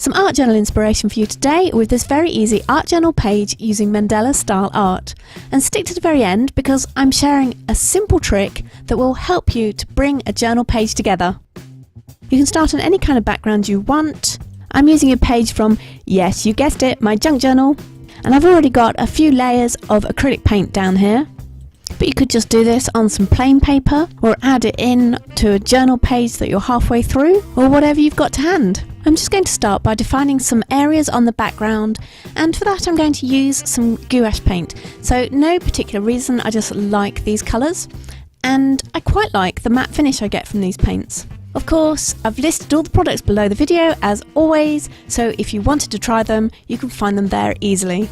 Some art journal inspiration for you today with this very easy art journal page using Mandala style art. And stick to the very end because I'm sharing a simple trick that will help you to bring a journal page together. You can start on any kind of background you want. I'm using a page from, yes, you guessed it, my junk journal. And I've already got a few layers of acrylic paint down here. But you could just do this on some plain paper or add it in to a journal page that you're halfway through or whatever you've got to hand. I'm just going to start by defining some areas on the background, and for that I'm going to use some gouache paint. So no particular reason, I just like these colours and I quite like the matte finish I get from these paints. Of course, I've listed all the products below the video as always, so if you wanted to try them, you can find them there easily.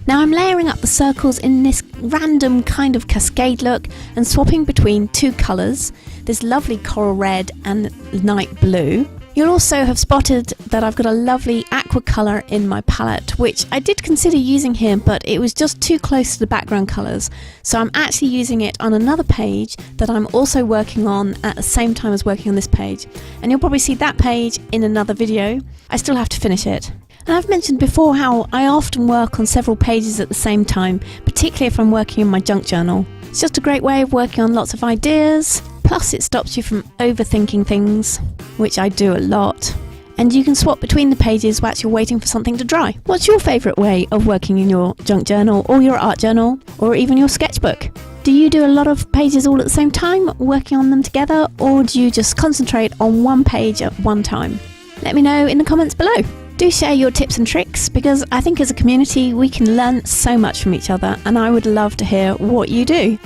Now I'm layering up the circles in this random kind of cascade look and swapping between two colours, this lovely coral red and night blue. You'll also have spotted that I've got a lovely aqua colour in my palette, which I did consider using here, but it was just too close to the background colours. So I'm actually using it on another page that I'm also working on at the same time as working on this page. And you'll probably see that page in another video. I still have to finish it. And I've mentioned before how I often work on several pages at the same time, particularly if I'm working in my junk journal. It's just a great way of working on lots of ideas, plus it stops you from overthinking things, which I do a lot. And you can swap between the pages whilst you're waiting for something to dry. What's your favourite way of working in your junk journal or your art journal or even your sketchbook? Do you do a lot of pages all at the same time, working on them together, or do you just concentrate on one page at one time? Let me know in the comments below. Do share your tips and tricks because I think as a community we can learn so much from each other, and I would love to hear what you do.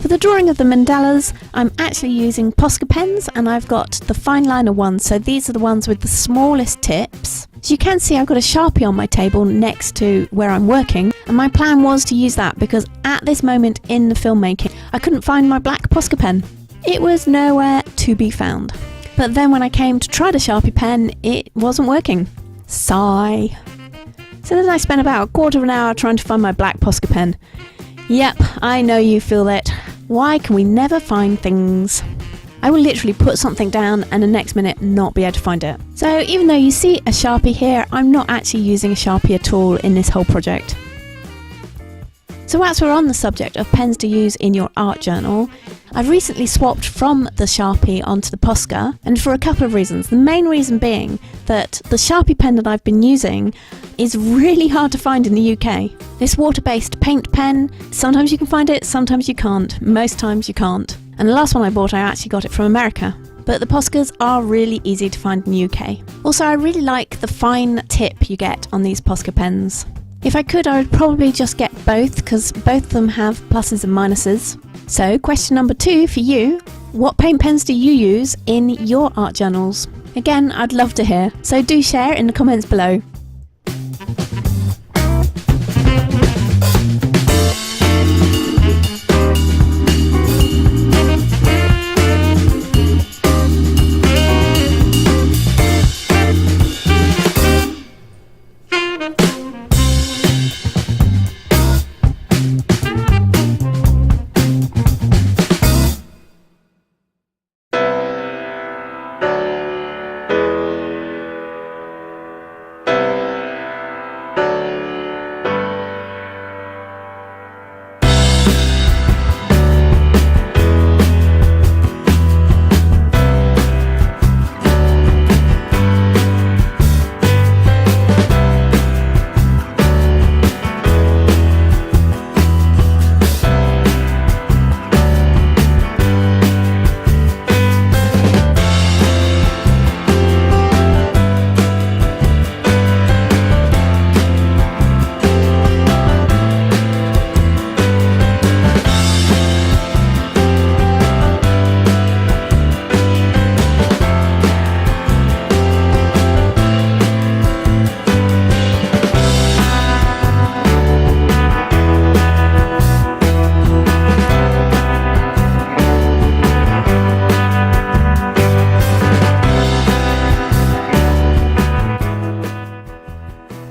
For the drawing of the mandalas, I'm actually using Posca pens, and I've got the fine liner ones, so these are the ones with the smallest tips. So you can see I've got a Sharpie on my table next to where I'm working, and my plan was to use that because at this moment in the filmmaking I couldn't find my black Posca pen. It was nowhere to be found. But then when I came to try the Sharpie pen, it wasn't working. Sigh. So then I spent about a quarter of an hour trying to find my black Posca pen. Yep, I know you feel that. Why can we never find things? I will literally put something down and the next minute not be able to find it. So even though you see a Sharpie here, I'm not actually using a Sharpie at all in this whole project. So whilst we're on the subject of pens to use in your art journal, I've recently swapped from the Sharpie onto the Posca, and for a couple of reasons. The main reason being that the Sharpie pen that I've been using is really hard to find in the UK. This water-based paint pen, sometimes you can find it, sometimes you can't. Most times you can't. And the last one I bought, I actually got it from America. But the Poscas are really easy to find in the UK. Also, I really like the fine tip you get on these Posca pens. If I could, I would probably just get both because both of them have pluses and minuses. So, question number 2 for you, what paint pens do you use in your art journals? Again, I'd love to hear, so do share in the comments below.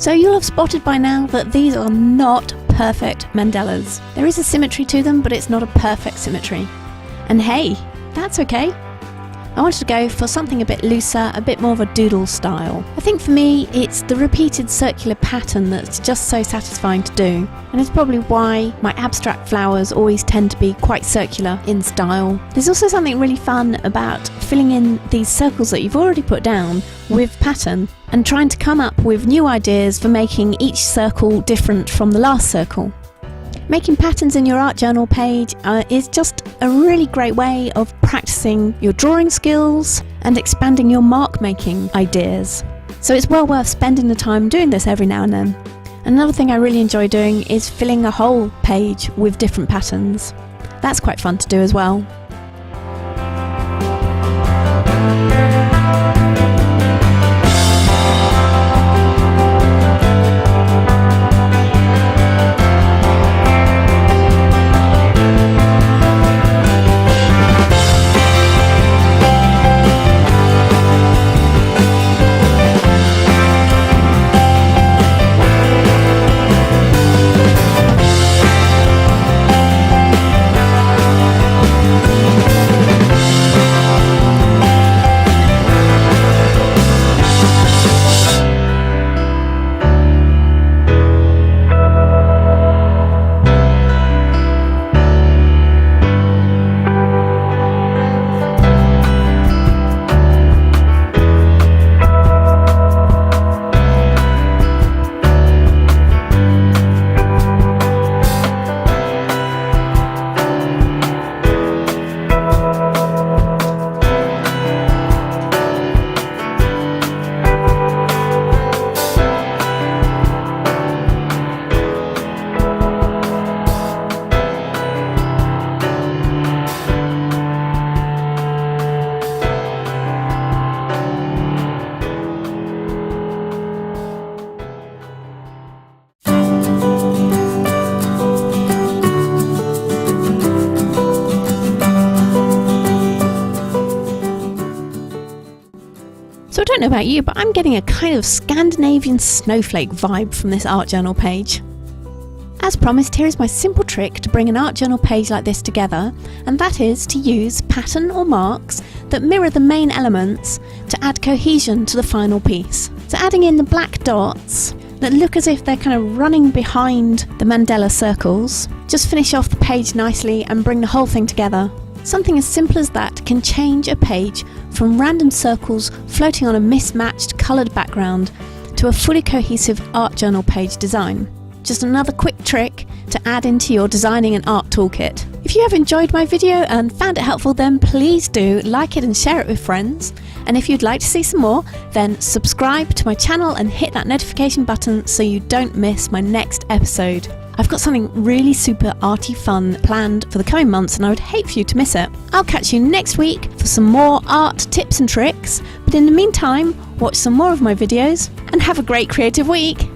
So you'll have spotted by now that these are not perfect mandalas. There is a symmetry to them, but it's not a perfect symmetry. And hey, that's okay. I wanted to go for something a bit looser, a bit more of a doodle style. I think for me, it's the repeated circular pattern that's just so satisfying to do. And it's probably why my abstract flowers always tend to be quite circular in style. There's also something really fun about filling in these circles that you've already put down with pattern and trying to come up with new ideas for making each circle different from the last circle. Making patterns in your art journal page is just a really great way of practicing your drawing skills and expanding your mark making ideas. So it's well worth spending the time doing this every now and then. Another thing I really enjoy doing is filling a whole page with different patterns. That's quite fun to do as well. So I don't know about you, but I'm getting a kind of Scandinavian snowflake vibe from this art journal page. As promised, here is my simple trick to bring an art journal page like this together, and that is to use pattern or marks that mirror the main elements to add cohesion to the final piece. So adding in the black dots that look as if they're kind of running behind the mandala circles just finish off the page nicely and bring the whole thing together. Something as simple as that can change a page from random circles floating on a mismatched coloured background to a fully cohesive art journal page design. Just another quick trick to add into your designing and art toolkit. If you have enjoyed my video and found it helpful, then please do like it and share it with friends. And if you'd like to see some more, then subscribe to my channel and hit that notification button so you don't miss my next episode. I've got something really super arty fun planned for the coming months and I would hate for you to miss it. I'll catch you next week for some more art tips and tricks, but in the meantime, watch some more of my videos and have a great creative week!